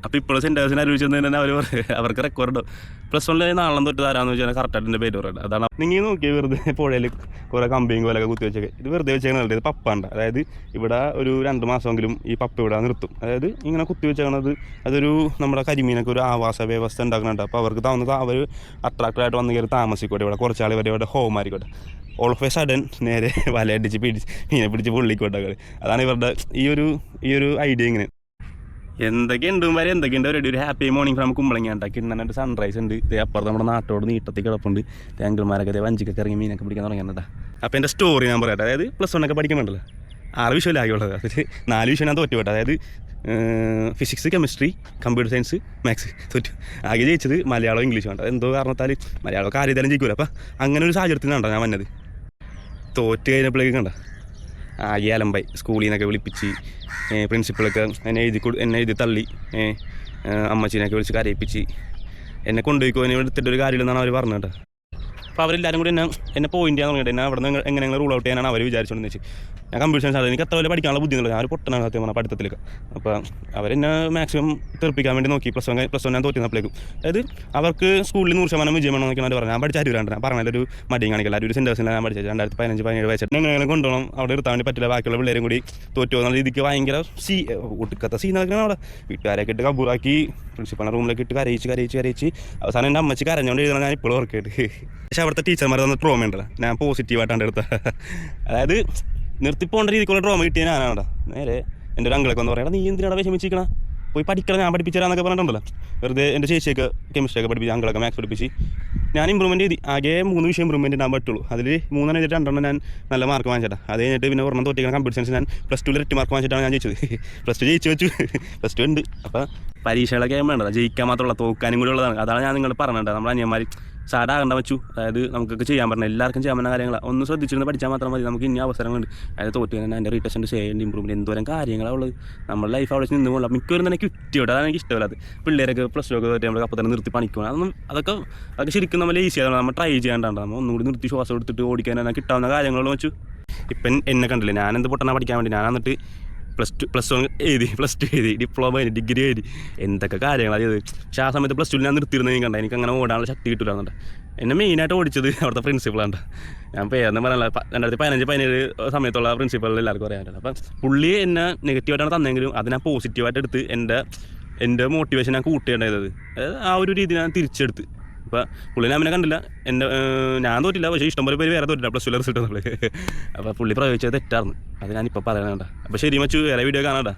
അപ്പോൾ ഇപ്പോഴും സെൻറ്റേഴ്സിനെ അറിയിച്ചെന്ന് തന്നെ അവർക്ക് റെക്കോർഡ് +1 നാളെ തൊട്ട് തരാമെന്ന് വെച്ചാൽ കറക്റ്റായിട്ട് എൻ്റെ പേര് പറയുന്നത്. അതാണ് നിങ്ങൾ നോക്കിയാൽ വെറുതെ പുഴയിൽ കുറേ കമ്പിയും കോലൊക്കെ കുത്തി വെച്ചൊക്കെ ഇത് വെറുതെ വെച്ചേക്കണത്. ഇത് പപ്പുണ്ട്. അതായത് ഇവിടെ ഒരു 2 മാസമെങ്കിലും ഈ പപ്പ ഇവിടെ നിർത്തും. അതായത് ഇങ്ങനെ കുത്തി വെച്ചേക്കണത് അതൊരു നമ്മുടെ കരിമീനൊക്കെ ഒരു ആവാസ വ്യവസ്ഥ ഉണ്ടാക്കുന്നുണ്ട്. അപ്പോൾ അവർക്ക് തോന്നുന്നത് അവർ അട്രാക്റ്റഡായിട്ട് വന്ന് കയറി താമസിക്കോട്ടെ ഇവിടെ കുറച്ചാൾ ഇവിടെ ഹോം ആയിരിക്കട്ടെ. ഓൾ ഓഫ് എ സഡൻ നേരെ വലയടിച്ച് മീനെ പിടിച്ച് പുള്ളിക്കോട്ടെ. അതാണ് ഇവരുടെ ഈ ഒരു ഐഡിയ. ഇങ്ങനെ എന്തൊക്കെയുണ്ട് വരെ എന്തൊക്കെയുണ്ട് അവരുടെ ഒരു ഹാപ്പി മോർണിംഗ് ഫ്രം കുമ്പളങ്ങ ഉണ്ടാക്കി ഇന്നലെ സൺറൈസ് ഉണ്ട്. അപ്പുറത്ത് നമ്മുടെ നാട്ടോട് നീട്ടത്തിൽ കിടപ്പുണ്ട്. തേങ്കൽമാരൊക്കെ വഞ്ചിക്കൊക്കെ ഇറങ്ങി മീനൊക്കെ പിടിക്കാൻ തുടങ്ങിയിട്ടാ. അപ്പോൾ എൻ്റെ സ്റ്റോറി ഞാൻ പറയട്ടെ. അതായത് +1 ഒക്കെ പഠിക്കാൻ വേണ്ടല്ലോ 6 വിഷയം ആകിയുള്ളത്. അതിൽ 4 വിഷയം ഞാൻ തോറ്റുപോട്ടെ. അതായത് physics, chemistry, computer science, maths തോറ്റു. ആകെ ജയിച്ചത് മലയാളം, ഇംഗ്ലീഷ് വേണ്ട. എന്തോ കാരണത്താൽ മലയാളമൊക്കെ ആരെയും ജയിക്കൂല. അപ്പം അങ്ങനെ ഒരു സാഹചര്യത്തിനാണ്ടോ ഞാൻ വന്നത്. തോറ്റ് കഴിഞ്ഞപ്പോഴേക്കും കണ്ട ആകെ അലമ്പായി. സ്കൂളിൽ നിന്നൊക്കെ വിളിപ്പിച്ച് പ്രിൻസിപ്പളൊക്കെ എന്നെ എഴുതി തള്ളി. അമ്മച്ചീനൊക്കെ വിളിച്ച് കരയിപ്പിച്ച് എന്നെ കൊണ്ടുപോയിക്കോ, എന്നെ എടുത്തിട്ടൊരു കാര്യമില്ലെന്നാണ് അവർ പറഞ്ഞത് കേട്ടോ. അപ്പോൾ അവരെല്ലാവരും കൂടി എന്നെ പോയിന്റ് ചെയ്യാൻ തുടങ്ങിയിട്ട് എന്നെ അവിടെ നിന്ന് എങ്ങനെ റൂൾ ഔട്ട് ചെയ്യാനാണ് അവർ വിചാരിച്ചുകൊണ്ടെന്ന് വെച്ച്. ഞാൻ കമ്പ്യൂട്ടർ സയൻസ് ആണ്. എനിക്ക് അത്ര വലിയ പഠിക്കാനുള്ള ബുദ്ധിമുട്ടില്ല. ഞാൻ ഒരു പൊട്ടനാണ് സത്യം പറഞ്ഞാൽ പഠിത്തത്തിലേക്ക്. അപ്പോൾ അവരെന്നെ മാക്സിമം തെറിപ്പിക്കാൻ വേണ്ടി നോക്കി. +1 ഞാൻ തോറ്റുന്നപ്പോഴേക്കും. അതായത് അവർക്ക് സ്കൂളിൽ 100% വിജയം വേണമെന്നൊക്കെ അവർ പറഞ്ഞു. ഞാൻ പഠിച്ച അരൂരാണ്ട്. ഞാൻ പറഞ്ഞൊരു മടിയും കാണിക്കില്ല. ഒരു സെൻറ്റേഴ്സിലാണ് ഞാൻ പഠിച്ചത്. 2015-17 വയസ്സിട്ട് എങ്ങനെ കൊണ്ടുപോകണം അവിടെ എടുത്താൻ വേണ്ടി പറ്റില്ല. ബാക്കിയുള്ള പിള്ളേരും കൂടി തോറ്റു പോകുന്ന രീതിക്ക് ഭയങ്കര ഒടുക്കത്തെ സീനൊക്കെയാണ് അവിടെ. വീട്ടുകാരൊക്കെ ഇട്ട് കബൂറാക്കി പ്രിൻസിപ്പളിൻ്റെ റൂമിലേക്ക് ഇട്ട് കരയിച്ച് അവസാനം എൻ്റെ അമ്മച്ചി കരഞ്ഞുകൊണ്ട് എഴുതണം. ഞാൻ ഇപ്പോഴും ഓർക്കായിട്ട്. പക്ഷേ അവിടുത്തെ ടീച്ചർമാർ തന്ന ട്രോമ ഉണ്ടല്ലോ ഞാൻ പോസിറ്റീവായിട്ടാണ് എടുത്തത്. അതായത് നിർത്തിപ്പോകേണ്ട രീതിക്കുള്ള ട്രോമ കിട്ടിയ ഞാനാണ്. നേരെ എൻ്റെ ഒരു അങ്കിളൊക്കെ ഒന്ന് പറയാം, നീ എന്തിനാണ് വിഷമിച്ചിരിക്കണം, പോയി പഠിക്കണം, ഞാൻ പഠിപ്പിച്ചതാന്നൊക്കെ പറഞ്ഞിട്ടുണ്ടല്ലോ. വെറുതെ എൻ്റെ ചേച്ചിയൊക്കെ കെമിസ്ട്രി ഒക്കെ പഠിപ്പിച്ച്, അങ്കിളൊക്കെ മാത്സ് പഠിപ്പിച്ച് ഞാൻ ഇമ്പ്രൂവ്മെൻറ്റ് ചെയ്തി. ആകെ 3 വിഷയം ഇമ്പ്രൂവ്മെൻറ്റ് ഞാൻ പറ്റുള്ളൂ. അതിൽ 3 എഴുതിയിട്ട് 2 ഞാൻ നല്ല മാർക്ക് വാങ്ങിച്ചിട്ടാ. അത് കഴിഞ്ഞിട്ട് പിന്നെ ഒരെണ്ണം തോറ്റിക്കണം കമ്പ്യൂട്ടർ സയൻസ്. ഞാൻ +2 8 മാർക്ക് വാങ്ങിച്ചിട്ടാണ് ഞാൻ ജയിച്ചത്. +2 ജയിച്ചു വെച്ചു. +2 ഉണ്ട്. അപ്പോൾ പരീക്ഷകളൊക്കെ വേണ്ടത് ജയിക്കാൻ മാത്രമുള്ള തോക്കാനും കൂടി ഉള്ളതാണ്. അതാണ് ഞാൻ നിങ്ങൾ പറഞ്ഞിട്ട് നമ്മൾ അനിയന്മാർ സാഡാകണ്ട വെച്ചു. അതായത് നമുക്കൊക്കെ ചെയ്യാൻ പറഞ്ഞത് എല്ലാവർക്കും ചെയ്യാൻ പറ്റുന്ന കാര്യങ്ങളാണ്. ഒന്ന് ശ്രദ്ധിച്ചിരുന്ന് പഠിച്ചാൽ മാത്രം മതി. നമുക്ക് ഇനി അവസരങ്ങളുണ്ട്. അതായത് തോറ്റ് കഴിഞ്ഞാൽ എൻ്റെ റീടെസ്റ്റ് ചെയ്യേണ്ട ഇമ്പ്രൂവ്മെൻറ്റ് എന്തോരം കാര്യങ്ങളാണ് ഉള്ളത്. നമ്മുടെ ലൈഫ് അവിടെ നിന്ന് പോകണം. മിക്കവരും തന്നെ കിട്ടിയോട്ടെ. അതാണ് എനിക്ക് ഇഷ്ടമല്ല. അത് പിള്ളേരൊക്കെ +2 ഒക്കെ തോറ്റി നമ്മൾ അപ്പോൾ തന്നെ നിർത്തി പണിക്കണം. അതൊക്കെ ശരിക്കും നമ്മൾ ഈസിയാണ്. നമ്മൾ ട്രൈ ചെയ്യാണ്ടാണ്. നമ്മൾ ഒന്നുകൂടി നിർത്തി ശ്വാസം എടുത്തിട്ട് ഓടിക്കാൻ കിട്ടാവുന്ന കാര്യങ്ങളും വെച്ചു. ഇപ്പം എന്നെ കണ്ടില്ലേ, ഞാനെന്ത് പൊട്ടനാ പഠിക്കാൻ വേണ്ടി. ഞാൻ എന്നിട്ട് +1 എഴുതി, +2 എഴുതി, ഡിപ്ലോമ എഴുതി, ഡിഗ്രി എഴുതി, എന്തൊക്കെ കാര്യങ്ങളാണ് ചെയ്തത്. പക്ഷേ ആ സമയത്ത് +2 ഞാൻ നിർത്തിയിരുന്നത് കണ്ട. എനിക്ക് അങ്ങനെ ഓടാനുള്ള ശക്തി കിട്ടില്ലാന്നുണ്ട്. എന്നെ മെയിനായിട്ട് ഓടിച്ചത് അവിടുത്തെ പ്രിൻസിപ്പളാണ്. ഞാൻ പേരെന്ന് പറയാനുള്ള 2015-17 സമയത്തുള്ള പ്രിൻസിപ്പളിൽ എല്ലാവർക്കും അറിയാൻ. അപ്പം പുള്ളി എന്നെ നെഗറ്റീവായിട്ടാണ് തന്നെങ്കിലും അത് ഞാൻ പോസിറ്റീവായിട്ട് എടുത്ത് എൻ്റെ മോട്ടിവേഷൻ ഞാൻ കൂട്ടേണ്ടത്. അതായത് ആ ഒരു രീതി ഞാൻ തിരിച്ചെടുത്ത്. അപ്പോൾ പുള്ളിനെ അവനെ കണ്ടില്ല. ഞാൻ തോറ്റില്ല, പക്ഷേ ഇഷ്ടംപോലെ പേര് വേറെ തോറ്റില്ല +2 റിസൾട്ട് എന്നുള്ളത്. അപ്പോൾ പുള്ളി പ്രയോഗിച്ചത് തെറ്റായിരുന്നു. അത് ഞാനിപ്പോൾ പറയണേണ്ട. അപ്പോൾ ശരി മച്ചു, വേറെ വീഡിയോ കാണാണ്ട.